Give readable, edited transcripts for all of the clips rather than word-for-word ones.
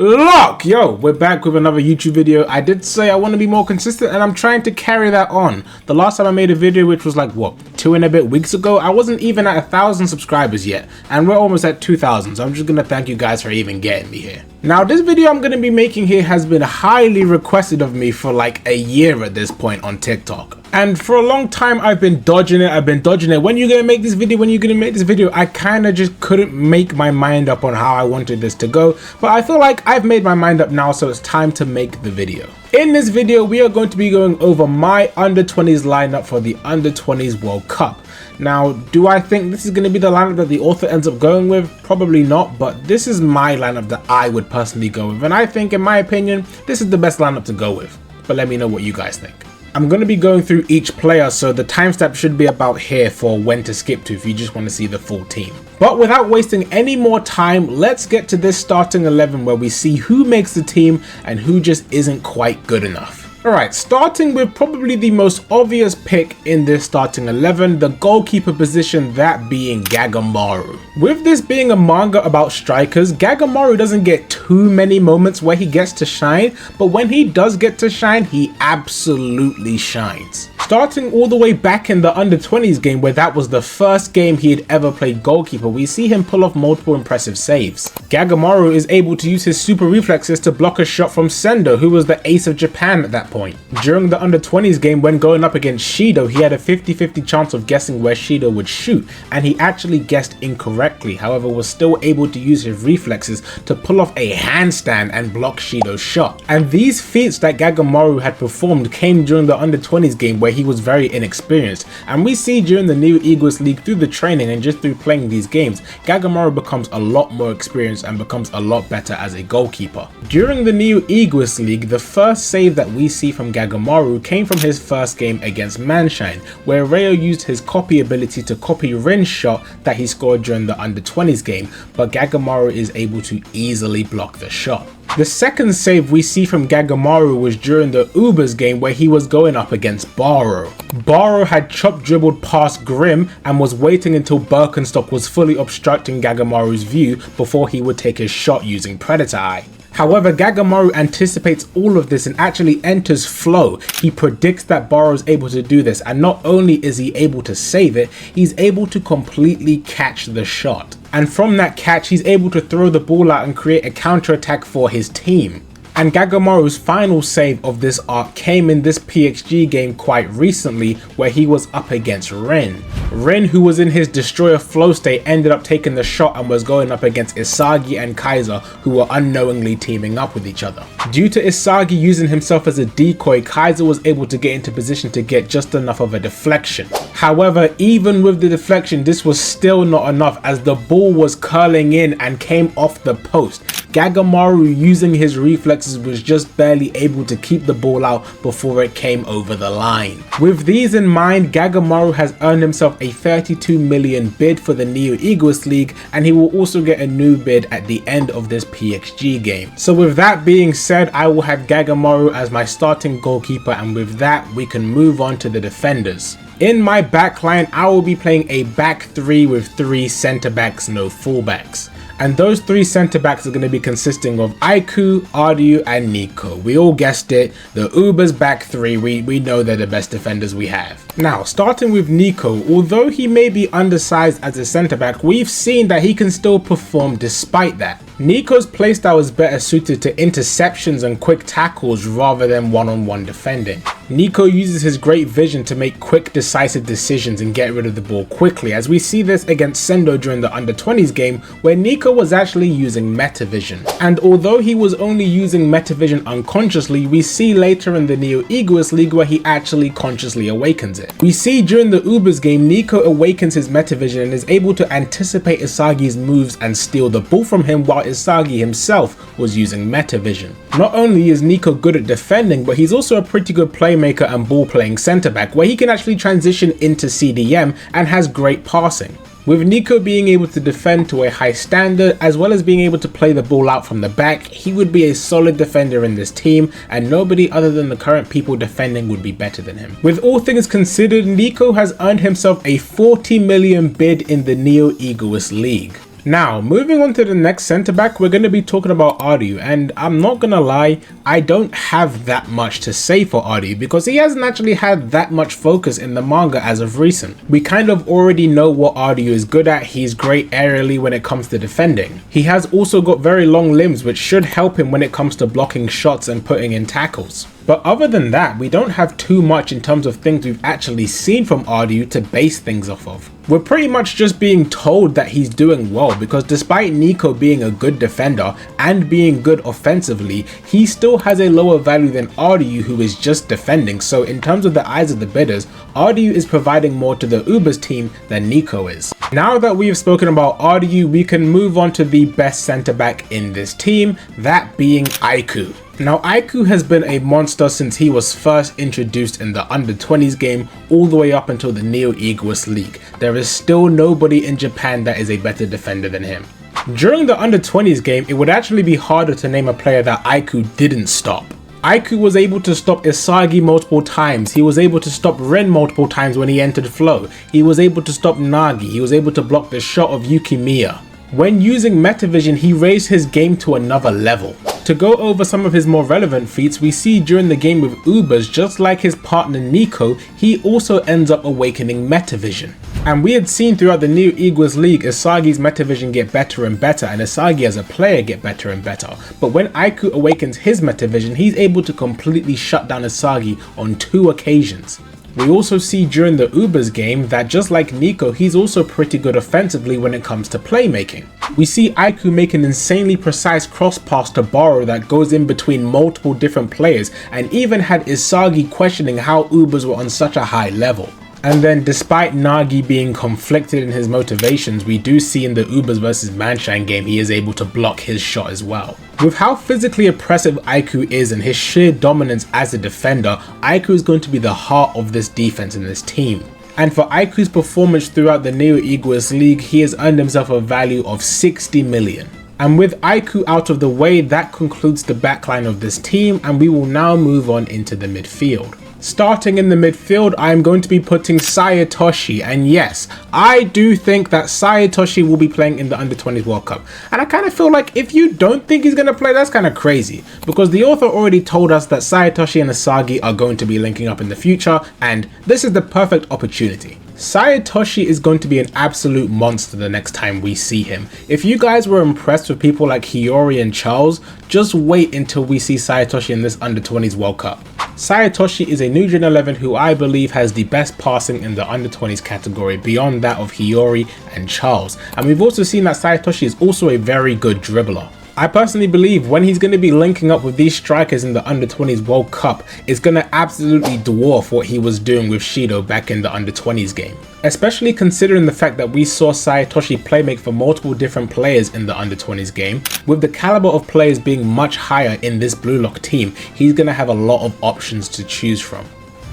Lock! Yo, we're back with another YouTube video. I did say I want to be more consistent and I'm trying to carry that on. The last time I made a video, which was like, what, 2 and a bit weeks ago, I wasn't even at 1,000 subscribers yet. And we're almost at 2,000, so I'm just going to thank you guys for even getting me here. Now, this video I'm going to be making here has been highly requested of me for like a year at this point on TikTok. And for a long time, I've been dodging it. When you gonna make this video? I kind of just couldn't make my mind up on how I wanted this to go. But I feel like I've made my mind up now, so it's time to make the video. In this video, we are going to be going over my under-20s lineup for the under-20s World Cup. Now, do I think this is going to be the lineup that the author ends up going with? Probably not, but this is my lineup that I would personally go with. And I think, in my opinion, this is the best lineup to go with. But let me know what you guys think. I'm going to be going through each player, so the timestamp should be about here for when to skip to if you just want to see the full team. But without wasting any more time, let's get to this starting 11 where we see who makes the team and who just isn't quite good enough. Alright, starting with probably the most obvious pick in this starting 11, the goalkeeper position, that being Gagamaru. With this being a manga about strikers, Gagamaru doesn't get too many moments where he gets to shine, but when he does get to shine, he absolutely shines. Starting all the way back in the under-20s game where that was the first game he had ever played goalkeeper, we see him pull off multiple impressive saves. Gagamaru is able to use his super reflexes to block a shot from Sendo, who was the ace of Japan at that point. During the under-20s game when going up against Shido, he had a 50-50 chance of guessing where Shido would shoot, and he actually guessed incorrectly, however was still able to use his reflexes to pull off a handstand and block Shido's shot. And these feats that Gagamaru had performed came during the under-20s game where he was very inexperienced, and we see during the New Egoist League through the training and just through playing these games, Gagamaru becomes a lot more experienced and becomes a lot better as a goalkeeper. During the New Egoist League, the first save that we see from Gagamaru came from his first game against Manshine, where Reo used his copy ability to copy Rin's shot that he scored during the under-20s game, but Gagamaru is able to easily block the shot. The second save we see from Gagamaru was during the Ubers game where he was going up against Burū. Burū had chop dribbled past Grim and was waiting until Birkenstock was fully obstructing Gagamaru's view before he would take his shot using Predator Eye. However, Gagamaru anticipates all of this and actually enters flow. He predicts that Burū is able to do this, and not only is he able to save it, he's able to completely catch the shot. And from that catch, he's able to throw the ball out and create a counter-attack for his team. And Gagamaru's final save of this arc came in this PXG game quite recently where he was up against Rin. Rin, who was in his destroyer flow state, ended up taking the shot and was going up against Isagi and Kaiser, who were unknowingly teaming up with each other. Due to Isagi using himself as a decoy, Kaiser was able to get into position to get just enough of a deflection. However, even with the deflection, this was still not enough as the ball was curling in and came off the post. Gagamaru, using his reflexes, was just barely able to keep the ball out before it came over the line. With these in mind, Gagamaru has earned himself a 32 million bid for the Neo Egoist League, and he will also get a new bid at the end of this PXG game. So with that being said, I will have Gagamaru as my starting goalkeeper, and with that we can move on to the defenders. In my backline, I will be playing a back 3 with 3 centre backs, no fullbacks. And those 3 centre backs are going to be consisting of Aiku, Ardu and Nico. We all guessed it, the Uber's back 3, we know they're the best defenders we have. Now, starting with Nico, although he may be undersized as a centre back, we've seen that he can still perform despite that. Nico's playstyle is better suited to interceptions and quick tackles rather than one-on-one defending. Nico uses his great vision to make quick decisive decisions and get rid of the ball quickly, as we see this against Sendo during the under-20s game where Nico was actually using metavision. And although he was only using metavision unconsciously, we see later in the Neo Egoist League where he actually consciously awakens it. We see during the Ubers game, Nico awakens his metavision and is able to anticipate Isagi's moves and steal the ball from him while Isagi himself was using metavision. Not only is Nico good at defending, but he's also a pretty good playmaker and ball playing centre back where he can actually transition into CDM and has great passing. With Nico being able to defend to a high standard as well as being able to play the ball out from the back, he would be a solid defender in this team and nobody other than the current people defending would be better than him. With all things considered, Nico has earned himself a 40 million bid in the Neo Egoist League. Now, moving on to the next centre back, we're going to be talking about Ardu, and I'm not going to lie, I don't have that much to say for Ardu because he hasn't actually had that much focus in the manga as of recent. We kind of already know what Ardu is good at. He's great aerially when it comes to defending. He has also got very long limbs which should help him when it comes to blocking shots and putting in tackles. But other than that, we don't have too much in terms of things we've actually seen from Ardu to base things off of. We're pretty much just being told that he's doing well because despite Nico being a good defender and being good offensively, he still has a lower value than Ardu, who is just defending. So in terms of the eyes of the bidders, Ardu is providing more to the Ubers team than Nico is. Now that we have spoken about Ardu, we can move on to the best centre back in this team, that being Aiku. Now, Aiku has been a monster since he was first introduced in the under-20s game all the way up until the Neo-Egoist League. There is still nobody in Japan that is a better defender than him. During the under-20s game, it would actually be harder to name a player that Aiku didn't stop. Aiku was able to stop Isagi multiple times, he was able to stop Ren multiple times when he entered flow, he was able to stop Nagi, he was able to block the shot of Yukimiya. When using Metavision, he raised his game to another level. To go over some of his more relevant feats, we see during the game with Ubers, just like his partner Nico, he also ends up awakening Metavision. And we had seen throughout the New Egoist League Isagi's Metavision get better and better and Isagi as a player get better and better. But when Aiku awakens his Metavision, he's able to completely shut down Isagi on 2 occasions. We also see during the Ubers game that just like Nico, he's also pretty good offensively when it comes to playmaking. We see Aiku make an insanely precise cross pass to Burū that goes in between multiple different players and even had Isagi questioning how Ubers were on such a high level. And then despite Nagi being conflicted in his motivations, we do see in the Ubers vs Manshine game he is able to block his shot as well. With how physically oppressive Aiku is and his sheer dominance as a defender, Aiku is going to be the heart of this defense in this team. And for Aiku's performance throughout the Neo-Egoist League, he has earned himself a value of 60 million. And with Aiku out of the way, that concludes the backline of this team, and we will now move on into the midfield. Starting in the midfield, I am going to be putting Sayatoshi, and yes, I do think that Sayatoshi will be playing in the Under-20s World Cup. And I kind of feel like if you don't think he's going to play, that's kind of crazy, because the author already told us that Sayatoshi and Isagi are going to be linking up in the future, and this is the perfect opportunity. Sayatoshi is going to be an absolute monster the next time we see him. If you guys were impressed with people like Hiyori and Charles, just wait until we see Sayatoshi in this Under-20s World Cup. Sayatoshi is a new Gen 11 who I believe has the best passing in the Under-20s category beyond that of Hiyori and Charles. And we've also seen that Sayatoshi is also a very good dribbler. I personally believe when he's going to be linking up with these strikers in the Under-20s World Cup, it's going to absolutely dwarf what he was doing with Shido back in the Under-20s game. Especially considering the fact that we saw Sayatoshi playmake for multiple different players in the Under-20s game. With the caliber of players being much higher in this Blue Lock team, he's going to have a lot of options to choose from.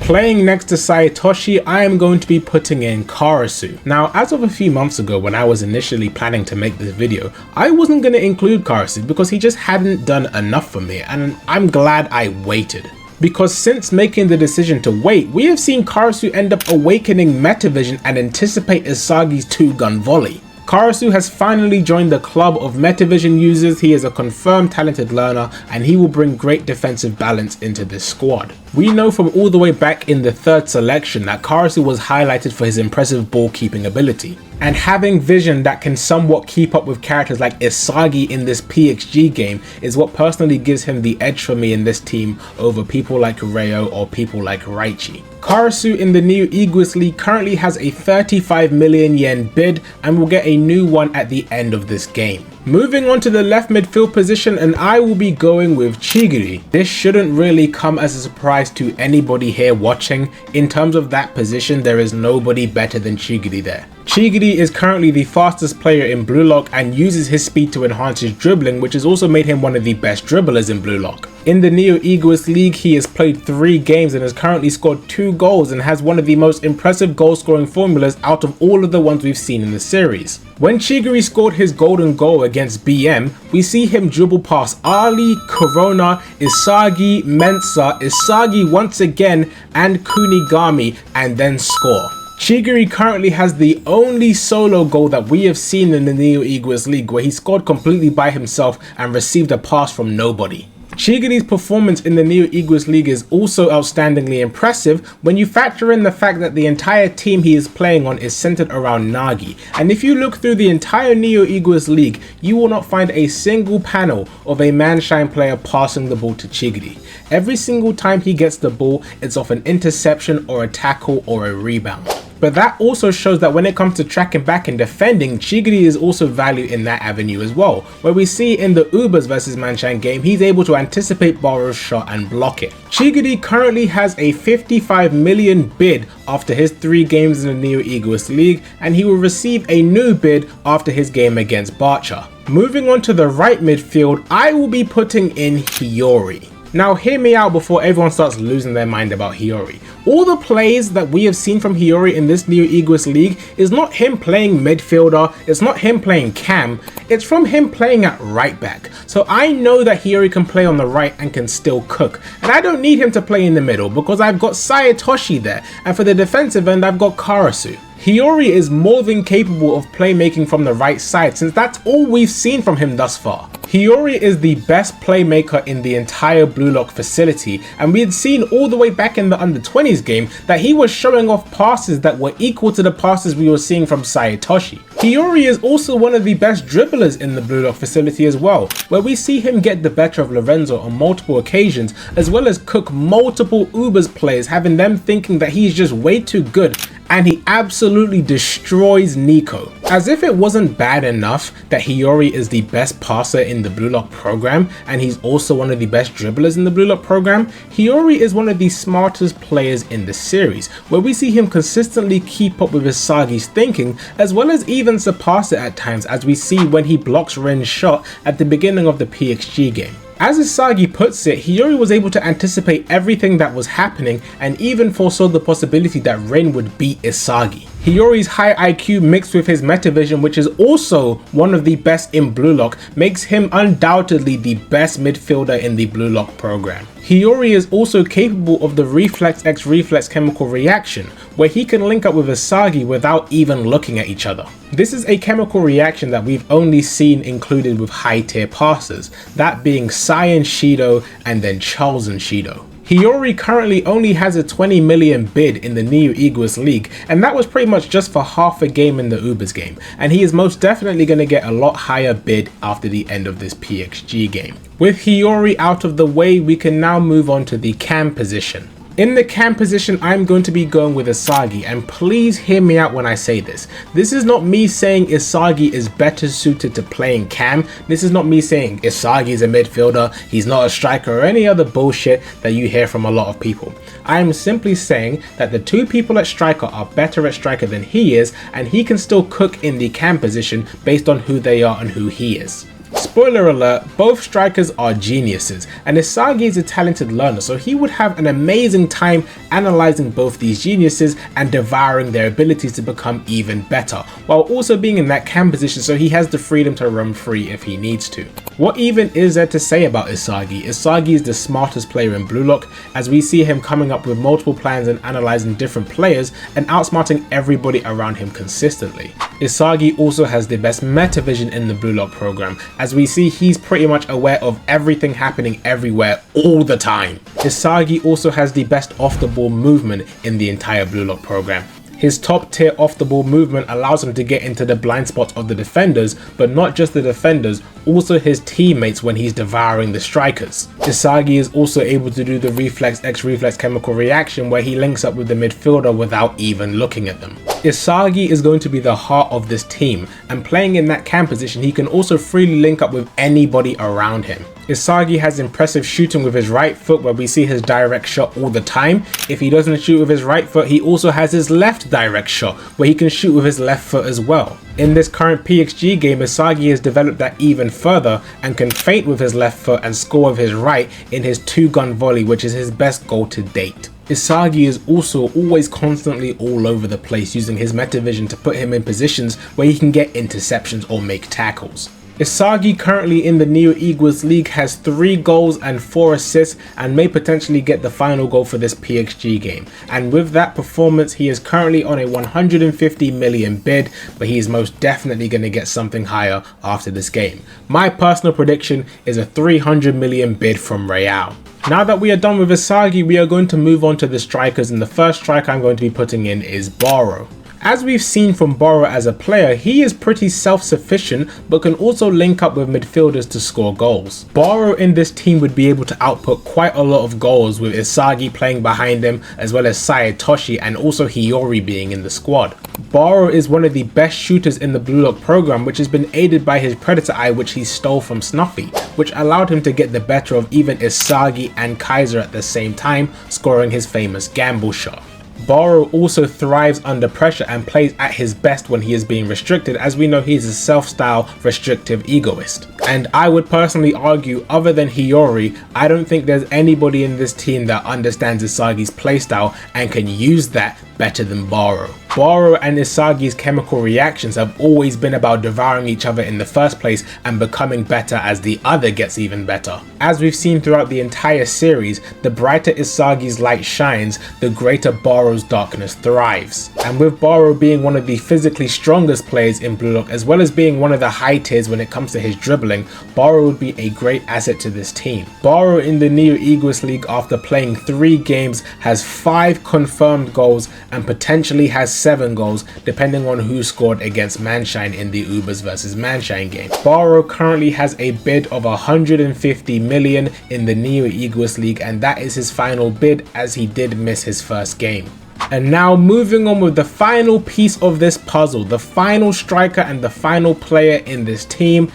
Playing next to Sayatoshi, I am going to be putting in Karasu. Now, as of a few months ago when I was initially planning to make this video, I wasn't going to include Karasu because he just hadn't done enough for me, and I'm glad I waited. Because since making the decision to wait, we have seen Karasu end up awakening Metavision and anticipate Isagi's 2-gun volley. Karasu has finally joined the club of Metavision users. He is a confirmed talented learner and he will bring great defensive balance into this squad. We know from all the way back in the 3rd selection that Karasu was highlighted for his impressive ball keeping ability. And having vision that can somewhat keep up with characters like Isagi in this PXG game is what personally gives him the edge for me in this team over people like Reo or people like Raichi. Karasu in the new Egoist League currently has a 35 million yen bid and will get a new one at the end of this game. Moving on to the left midfield position, and I will be going with Chigiri. This shouldn't really come as a surprise to anybody here watching. In terms of that position, there is nobody better than Chigiri there. Chigiri is currently the fastest player in Blue Lock and uses his speed to enhance his dribbling, which has also made him one of the best dribblers in Blue Lock. In the Neo Egoist League, he has played 3 games and has currently scored 2 goals and has one of the most impressive goal scoring formulas out of all of the ones we've seen in the series. When Chigiri scored his golden goal against BM, we see him dribble past Ali, Corona, Isagi, Mensa, Isagi once again, and Kunigami, and then score. Chigiri currently has the only solo goal that we have seen in the Neo-Egoist League, where he scored completely by himself and received a pass from nobody. Chigiri's performance in the Neo-Egoist League is also outstandingly impressive when you factor in the fact that the entire team he is playing on is centered around Nagi, and if you look through the entire Neo-Egoist League, you will not find a single panel of a Manshine player passing the ball to Chigiri. Every single time he gets the ball, it's off an interception or a tackle or a rebound. But that also shows that when it comes to tracking back and defending, Chigiri is also valued in that avenue as well, where we see in the Ubers vs Manshine game, he's able to anticipate Boru's shot and block it. Chigiri currently has a 55 million bid after his 3 games in the Neo-Egoist League, and he will receive a new bid after his game against Barcha. Moving on to the right midfield, I will be putting in Hiyori. Now hear me out before everyone starts losing their mind about Hiyori. All the plays that we have seen from Hiyori in this Neo-Egoist League is not him playing midfielder, it's not him playing cam, it's from him playing at right back. So I know that Hiyori can play on the right and can still cook. And I don't need him to play in the middle because I've got Sayatoshi there, and for the defensive end I've got Karasu. Hiyori is more than capable of playmaking from the right side, since that's all we've seen from him thus far. Hiyori is the best playmaker in the entire BLUELOCK facility, and we had seen all the way back in the under-20s game that he was showing off passes that were equal to the passes we were seeing from Sayatoshi. Hiyori is also one of the best dribblers in the BLUELOCK facility as well, where we see him get the better of Lorenzo on multiple occasions, as well as cook multiple Ubers players, having them thinking that he's just way too good, and he absolutely destroys Nico. As if it wasn't bad enough that Hiyori is the best passer in the BLUELOCK program, and he's also one of the best dribblers in the BLUELOCK program, Hiyori is one of the smartest players in the series, where we see him consistently keep up with Isagi's thinking, as well as even surpass it at times, as we see when he blocks Ren's shot at the beginning of the PXG game. As Isagi puts it, Hiyori was able to anticipate everything that was happening and even foresaw the possibility that Ren would beat Isagi. Hiyori's high IQ mixed with his metavision, which is also one of the best in BLUELOCK, makes him undoubtedly the best midfielder in the BLUELOCK program. Hiyori is also capable of the Reflex X Reflex chemical reaction, where he can link up with Isagi without even looking at each other. This is a chemical reaction that we've only seen included with high tier passers, that being Saiyan Shido and then Charles and Shido. Hiyori currently only has a 20 million bid in the Neo-Egoist League, and that was pretty much just for half a game in the Ubers game, and he is most definitely going to get a lot higher bid after the end of this PXG game. With Hiyori out of the way, we can now move on to the cam position. In the cam position, I'm going to be going with Isagi, and please hear me out when I say this. This is not me saying Isagi is better suited to playing cam. This is not me saying Isagi is a midfielder, he's not a striker, or any other bullshit that you hear from a lot of people. I am simply saying that the 2 people at striker are better at striker than he is, and he can still cook in the cam position based on who they are and who he is. Spoiler alert, both strikers are geniuses, and Isagi is a talented learner, so he would have an amazing time analysing both these geniuses and devouring their abilities to become even better, while also being in that cam position so he has the freedom to roam free if he needs to. What even is there to say about Isagi? Isagi is the smartest player in BLUELOCK, as we see him coming up with multiple plans and analysing different players and outsmarting everybody around him consistently. Isagi also has the best metavision in the BLUELOCK program, as we see he's pretty much aware of everything happening everywhere all the time. Isagi also has the best off the ball movement in the entire BLUELOCK program. His top tier off the ball movement allows him to get into the blind spots of the defenders, but not just the defenders, also his teammates when he's devouring the strikers. Isagi is also able to do the Reflex X Reflex chemical reaction where he links up with the midfielder without even looking at them. Isagi is going to be the heart of this team, and playing in that cam position he can also freely link up with anybody around him. Isagi has impressive shooting with his right foot, where we see his direct shot all the time. If he doesn't shoot with his right foot, he also has his left direct shot, where he can shoot with his left foot as well. In this current PXG game, Isagi has developed that even further and can feint with his left foot and score with his right in his 2-gun volley, which is his best goal to date. Isagi is also always constantly all over the place, using his metavision to put him in positions where he can get interceptions or make tackles. Isagi currently in the Neo Eagles League has 3 goals and 4 assists and may potentially get the final goal for this PXG game. And with that performance, he is currently on a 150 million bid, but he is most definitely going to get something higher after this game. My personal prediction is a 300 million bid from Real. Now that we are done with Isagi, we are going to move on to the strikers, and the first striker I'm going to be putting in is Burū. As we've seen from Burū as a player, he is pretty self-sufficient but can also link up with midfielders to score goals. Burū in this team would be able to output quite a lot of goals with Isagi playing behind him, as well as Sayatoshi and also Hiyori being in the squad. Burū is one of the best shooters in the BLUELOCK program, which has been aided by his Predator Eye, which he stole from Snuffy, which allowed him to get the better of even Isagi and Kaiser at the same time, scoring his famous gamble shot. Burū also thrives under pressure and plays at his best when he is being restricted, as we know he's a self-style restrictive egoist. And I would personally argue, other than Hiyori, I don't think there's anybody in this team that understands Isagi's playstyle and can use that better than Burū. Burū and Isagi's chemical reactions have always been about devouring each other in the first place and becoming better as the other gets even better. As we've seen throughout the entire series, the brighter Isagi's light shines, the greater Burū's darkness thrives. And with Burū being one of the physically strongest players in BLUELOCK, as well as being one of the high tiers when it comes to his dribbling, Burū would be a great asset to this team. Burū in the Neo Eagles League, after playing 3 games, has 5 confirmed goals and potentially has 7 goals depending on who scored against Manshine in the Ubers vs Manshine game. Burū currently has a bid of 150 million in the Neo Eagles League, and that is his final bid, as he did miss his first game. And now moving on with the final piece of this puzzle, the final striker and the final player in this team.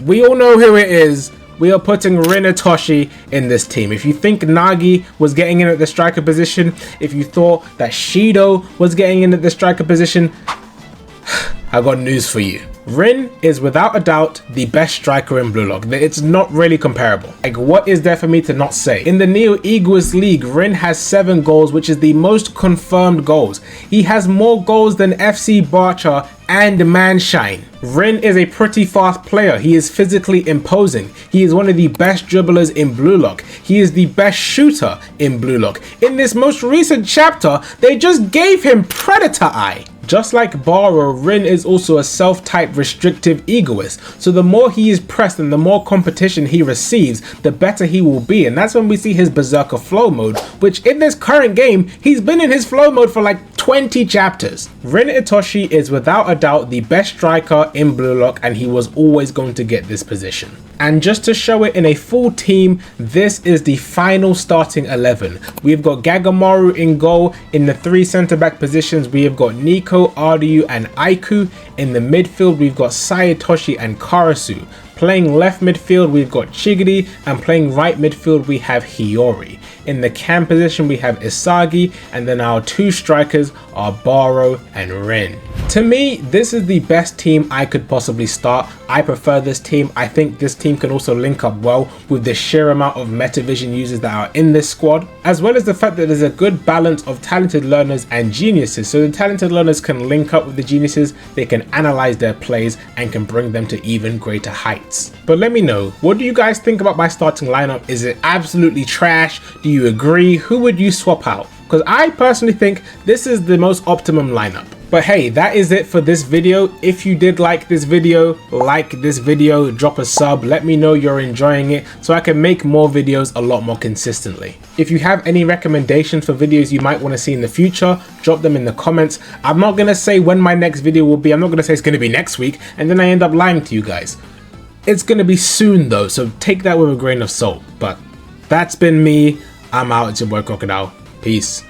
We all know who it is. We are putting Rin Itoshi in this team. If you think Nagi was getting in at the striker position, if you thought that Shido was getting in at the striker position, I got news for you. Rin is without a doubt the best striker in BLUELOCK. It's not really comparable. Like, what is there for me to not say? In the Neo Eagles League, Rin has 7 goals, which is the most confirmed goals. He has more goals than FC Barcha and Manshine. Rin is a pretty fast player. He is physically imposing. He is one of the best dribblers in BLUELOCK. He is the best shooter in BLUELOCK. In this most recent chapter, they just gave him Predator Eye. Just like Burū, Rin is also a self-type restrictive egoist, so the more he is pressed and the more competition he receives, the better he will be, and that's when we see his Berserker flow mode, which in this current game, he's been in his flow mode for like 20 chapters. Rin Itoshi is without a doubt the best striker in BLUELOCK, and he was always going to get this position. And just to show it in a full team, this is the final starting 11. We've got Gagamaru in goal. In the 3 centre-back positions, we have got Nico, Aryu and Aiku. In the midfield, we've got Sayatoshi and Karasu. Playing left midfield, we've got Chigiri, and playing right midfield, we have Hiyori. In the cam position, we have Isagi, and then our 2 strikers are Burū and Rin. To me, this is the best team I could possibly start. I prefer this team. I think this team can also link up well with the sheer amount of Metavision users that are in this squad, as well as the fact that there's a good balance of talented learners and geniuses. So the talented learners can link up with the geniuses, they can analyze their plays and can bring them to even greater heights. But let me know, what do you guys think about my starting lineup? Is it absolutely trash? Do you agree? Who would you swap out? Because I personally think this is the most optimum lineup. But hey, that is it for this video. If you did like this video, drop a sub, let me know you're enjoying it so I can make more videos a lot more consistently. If you have any recommendations for videos you might want to see in the future, drop them in the comments. I'm not going to say when my next video will be. I'm not going to say it's going to be next week and then I end up lying to you guys. It's going to be soon though, so take that with a grain of salt. But that's been me. I'm out. It's your boy Crocodile. Peace.